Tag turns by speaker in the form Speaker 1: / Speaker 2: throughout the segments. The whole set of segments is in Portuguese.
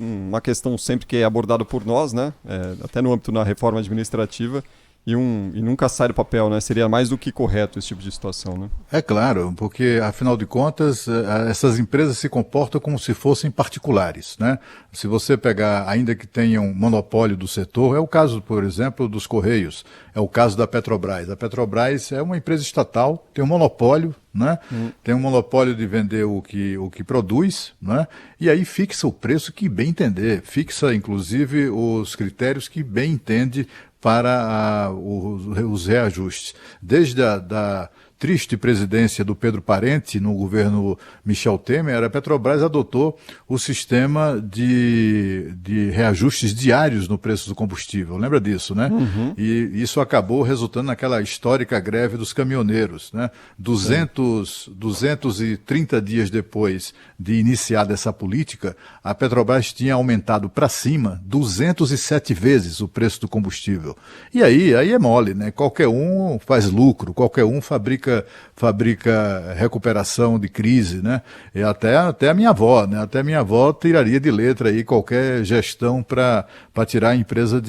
Speaker 1: uma questão sempre que é abordada por nós, né? Até no âmbito da reforma administrativa, e nunca sai do papel, né? Seria mais do que correto esse tipo de situação, né?
Speaker 2: É claro, porque afinal de contas essas empresas se comportam como se fossem particulares, né? Se você pegar, ainda que tenham um monopólio do setor, é o caso, por exemplo, dos Correios, é o caso da Petrobras. A Petrobras é uma empresa estatal, tem um monopólio, né? Tem um monopólio de vender o que produz, né? E aí fixa o preço que bem entender, fixa inclusive os critérios que bem entende para os reajustes. Desde a triste presidência do Pedro Parente no governo Michel Temer, a Petrobras adotou o sistema de reajustes diários no preço do combustível. Lembra disso, né? Uhum. E isso acabou resultando naquela histórica greve dos caminhoneiros, né? 230 dias depois de iniciada essa política, a Petrobras tinha aumentado para cima 207 vezes o preço do combustível. E aí é mole, né? Qualquer um faz lucro, qualquer um fabrica recuperação de crise, né? E até a minha avó, né? Até a minha avó tiraria de letra aí qualquer gestão para tirar a empresa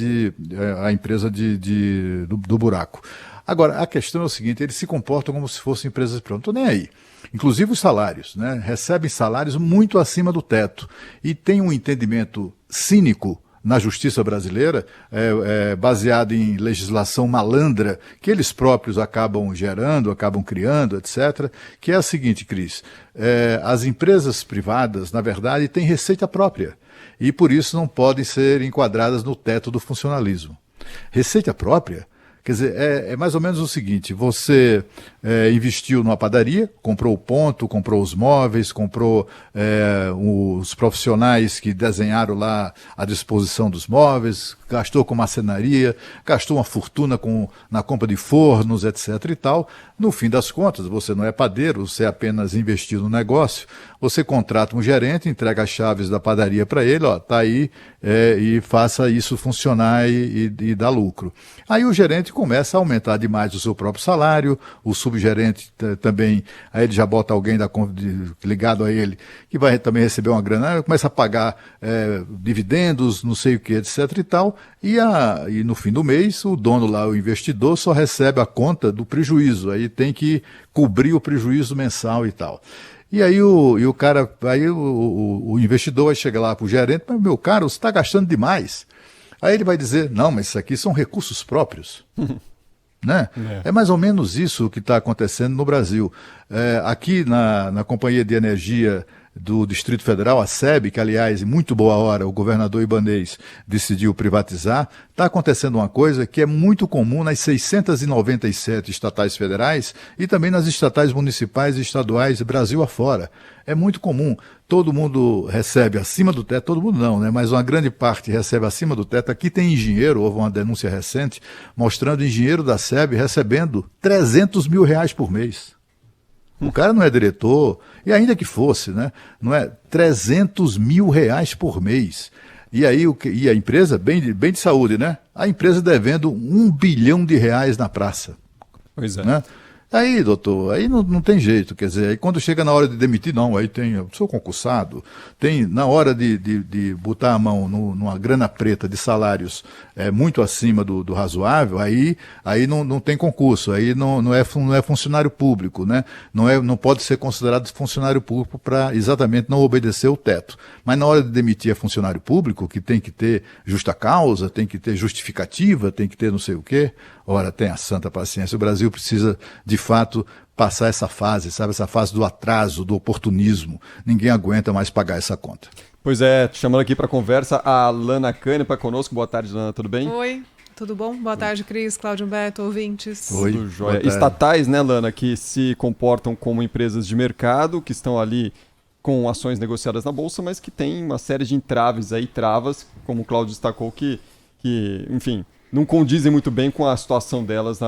Speaker 2: do buraco. Agora, a questão é o seguinte, eles se comportam como se fossem empresas prontas. Não tô nem aí. Inclusive os salários, né? Recebem salários muito acima do teto. E tem um entendimento cínico na justiça brasileira, baseado em legislação malandra, que eles próprios acabam gerando, acabam criando, etc., que é a seguinte, Cris, as empresas privadas, na verdade, têm receita própria, e por isso não podem ser enquadradas no teto do funcionalismo. Receita própria? Quer dizer, é mais ou menos o seguinte, você investiu numa padaria, comprou o ponto, comprou os móveis, comprou os profissionais que desenharam lá a disposição dos móveis, gastou com marcenaria, gastou uma fortuna na compra de fornos, etc. e tal. No fim das contas, você não é padeiro, você apenas investiu no negócio, você contrata um gerente, entrega as chaves da padaria para ele, ó, tá aí, e faça isso funcionar e dar lucro. Aí o gerente começa a aumentar demais o seu próprio salário, o subgerente também, aí ele já bota alguém ligado a ele, que vai também receber uma grana, começa a pagar dividendos, não sei o que, etc e tal, e no fim do mês, o dono lá, o investidor, só recebe a conta do prejuízo, aí tem que cobrir o prejuízo mensal e tal. E aí o investidor vai chegar lá para o gerente, mas meu caro, você está gastando demais. Aí ele vai dizer, não, mas isso aqui são recursos próprios. Né? É mais ou menos isso que está acontecendo no Brasil. Aqui na Companhia de Energia do Distrito Federal, a SEB, que aliás, em muito boa hora, o governador Ibanez decidiu privatizar, está acontecendo uma coisa que é muito comum nas 697 estatais federais e também nas estatais municipais e estaduais Brasil afora. É muito comum. Todo mundo recebe acima do teto, todo mundo não, né? Mas uma grande parte recebe acima do teto. Aqui tem engenheiro, houve uma denúncia recente, mostrando engenheiro da SEB recebendo R$300 mil por mês. O cara não é diretor, e ainda que fosse, né? Não é R$300 mil por mês. E aí e a empresa, bem de saúde, né? A empresa devendo R$1 bilhão na praça.
Speaker 1: Pois é.
Speaker 2: Né? Aí, doutor, aí não tem jeito, quer dizer, aí quando chega na hora de demitir, não, aí eu sou concursado, tem na hora de botar a mão numa grana preta de salários muito acima do razoável, aí não tem concurso, aí não é funcionário público, né? Não pode ser considerado funcionário público para exatamente não obedecer o teto. Mas na hora de demitir funcionário público, que tem que ter justa causa, tem que ter justificativa, tem que ter não sei o quê, ora, tenha santa paciência, o Brasil precisa, de fato, passar essa fase, sabe? Essa fase do atraso, do oportunismo. Ninguém aguenta mais pagar essa conta.
Speaker 1: Pois é, chamando aqui para conversa a Lana Canepa conosco. Boa tarde, Lana, tudo bem?
Speaker 3: Oi, tudo bom? Boa tarde, Cris, Cláudio Humberto, ouvintes.
Speaker 2: Oi,
Speaker 1: tudo jóia. Estatais, né, Lana, que se comportam como empresas de mercado, que estão ali com ações negociadas na Bolsa, mas que tem uma série de entraves aí, travas, como o Cláudio destacou, que enfim, não condizem muito bem com a situação delas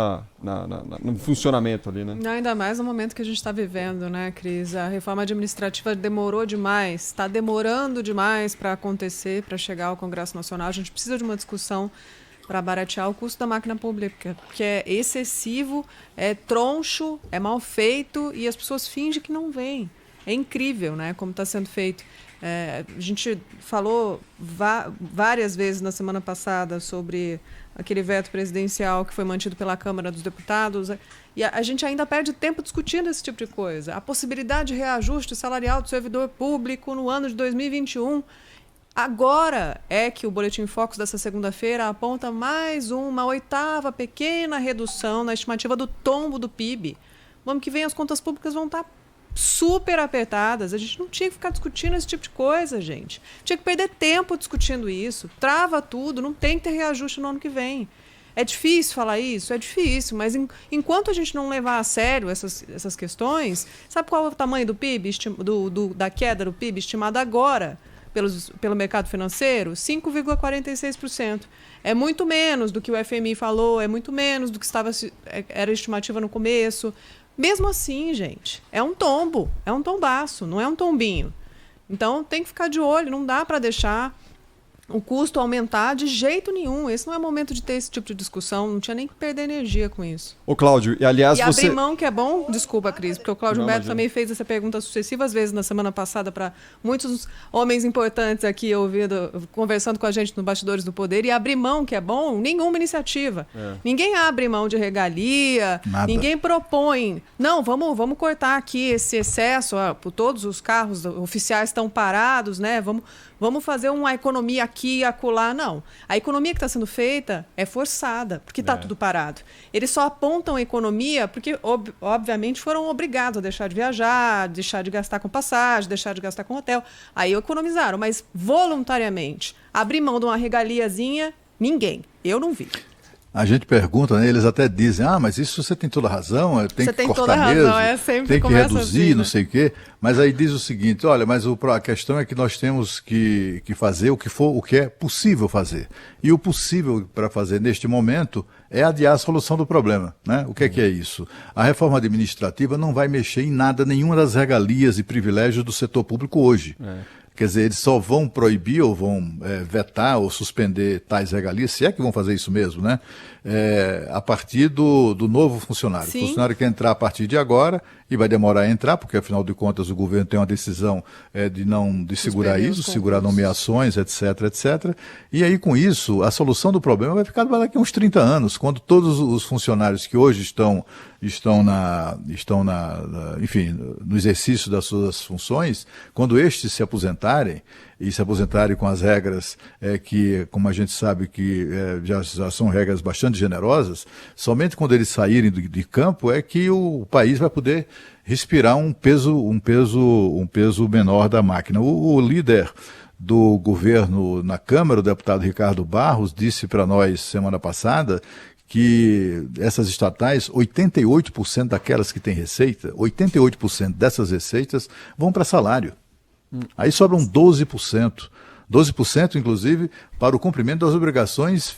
Speaker 1: no funcionamento ali, né?
Speaker 3: Ainda mais no momento que a gente está vivendo, né, Cris? A reforma administrativa demorou demais, está demorando demais para acontecer, para chegar ao Congresso Nacional. A gente precisa de uma discussão para baratear o custo da máquina pública, que é excessivo, é troncho, é mal feito e as pessoas fingem que não veem. É incrível, né, como está sendo feito. A gente falou várias vezes na semana passada sobre aquele veto presidencial que foi mantido pela Câmara dos Deputados, e a gente ainda perde tempo discutindo esse tipo de coisa. A possibilidade de reajuste salarial do servidor público no ano de 2021. Agora é que o Boletim Focus dessa segunda-feira aponta mais uma 8ª pequena redução na estimativa do tombo do PIB. No ano que vem as contas públicas vão estar super apertadas. A gente não tinha que ficar discutindo esse tipo de coisa, gente. Tinha que perder tempo discutindo isso. Trava tudo, não tem que ter reajuste no ano que vem. É difícil falar isso? É difícil, mas enquanto a gente não levar a sério essas questões, sabe qual é o tamanho do PIB, da queda do PIB estimada agora pelo mercado financeiro? 5,46%. É muito menos do que o FMI falou, é muito menos do que era a estimativa no começo. Mesmo assim, gente, é um tombo, é um tombaço, não é um tombinho. Então tem que ficar de olho, não dá para deixar o custo aumentar de jeito nenhum. Esse não é o momento de ter esse tipo de discussão, não tinha nem que perder energia com isso.
Speaker 1: Ô, Cláudio, e aliás
Speaker 3: abrir mão que é bom, desculpa, Cris, porque o Cláudio Humberto também fez essa pergunta sucessivas vezes na semana passada para muitos homens importantes aqui conversando com a gente no Bastidores do Poder, e abrir mão que é bom, nenhuma iniciativa. Ninguém abre mão de regalia, nada. Ninguém propõe, não, vamos cortar aqui esse excesso, todos os carros oficiais estão parados, né? Vamos fazer uma economia aqui e acolá. Não. A economia que está sendo feita é forçada, porque está tudo parado. Eles só apontam a economia porque, obviamente, foram obrigados a deixar de viajar, deixar de gastar com passagem, deixar de gastar com hotel. Aí economizaram, mas voluntariamente. Abrir mão de uma regaliazinha, ninguém. Eu não vi.
Speaker 2: A gente pergunta, né, eles até dizem, mas isso você tem toda a razão, tem que cortar mesmo, tem que reduzir, assim, né? Não sei o quê. Mas aí diz o seguinte, olha, mas a questão é que nós temos que fazer o que é possível fazer. E o possível para fazer neste momento é adiar a solução do problema, né? O que é isso? A reforma administrativa não vai mexer em nada, nenhuma das regalias e privilégios do setor público hoje. Quer dizer, eles só vão proibir ou vão vetar ou suspender tais regalias, se é que vão fazer isso mesmo, né? A partir do novo funcionário. Sim. O funcionário quer entrar a partir de agora e vai demorar a entrar, porque afinal de contas o governo tem uma decisão de segurar isso, segurar nomeações, etc, etc. E aí com isso, a solução do problema vai ficar daqui a uns 30 anos, quando todos os funcionários que hoje estão enfim, no exercício das suas funções, quando estes se aposentarem, e se aposentarem com as regras que, como a gente sabe, que já são regras bastante generosas, somente quando eles saírem de campo é que o país vai poder respirar um peso menor da máquina. O líder do governo na Câmara, o deputado Ricardo Barros, disse para nós semana passada que essas estatais, 88% daquelas que têm receita, 88% dessas receitas vão para salário. Aí sobram 12%. 12%, inclusive, para o cumprimento das obrigações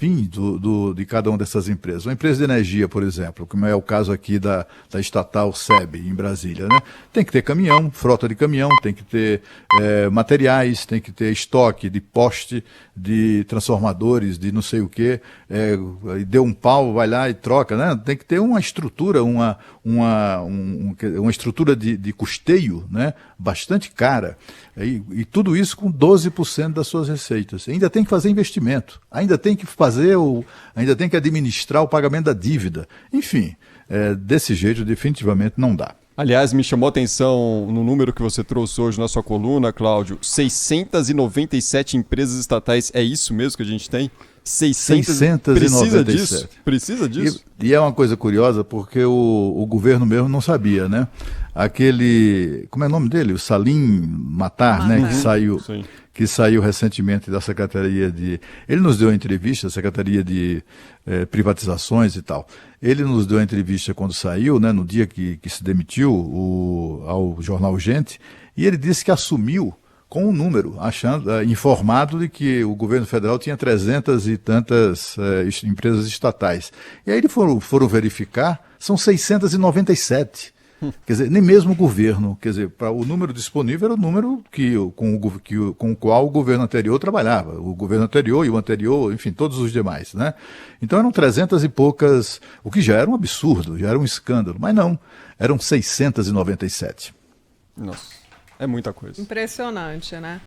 Speaker 2: de cada uma dessas empresas. Uma empresa de energia, por exemplo, como é o caso aqui da estatal SEB, em Brasília, né? Tem que ter caminhão, frota de caminhão, tem que ter materiais, tem que ter estoque de poste, de transformadores, de não sei o quê. Deu um pau, vai lá e troca, né? Tem que ter uma estrutura, uma estrutura de custeio, né? Bastante cara. E tudo isso com 12% das suas receitas. Ainda tem que fazer investimento, ainda tem que administrar o pagamento da dívida. Enfim, desse jeito definitivamente não dá.
Speaker 1: Aliás, me chamou a atenção no número que você trouxe hoje na sua coluna, Cláudio, 697 empresas estatais, é isso mesmo que a gente tem?
Speaker 2: 697.
Speaker 1: Precisa disso?
Speaker 2: E é uma coisa curiosa porque o governo mesmo não sabia, né? Como é o nome dele? O Salim Matar, né? Que saiu recentemente da Secretaria de... Ele nos deu uma entrevista, a Secretaria de Privatizações e tal. Ele nos deu uma entrevista quando saiu, né? No dia que se demitiu ao jornal Gente, e ele disse que assumiu com um número, informado de que o governo federal tinha 300 e tantas empresas estatais. E aí eles foram verificar, são 697. Quer dizer, nem mesmo o governo, quer dizer, o número disponível era o número com o qual o governo anterior trabalhava. O governo anterior e o anterior, enfim, todos os demais, né? Então eram 300 e poucas, o que já era um absurdo, já era um escândalo, mas não, eram 697.
Speaker 1: Nossa, é muita coisa.
Speaker 3: Impressionante, né?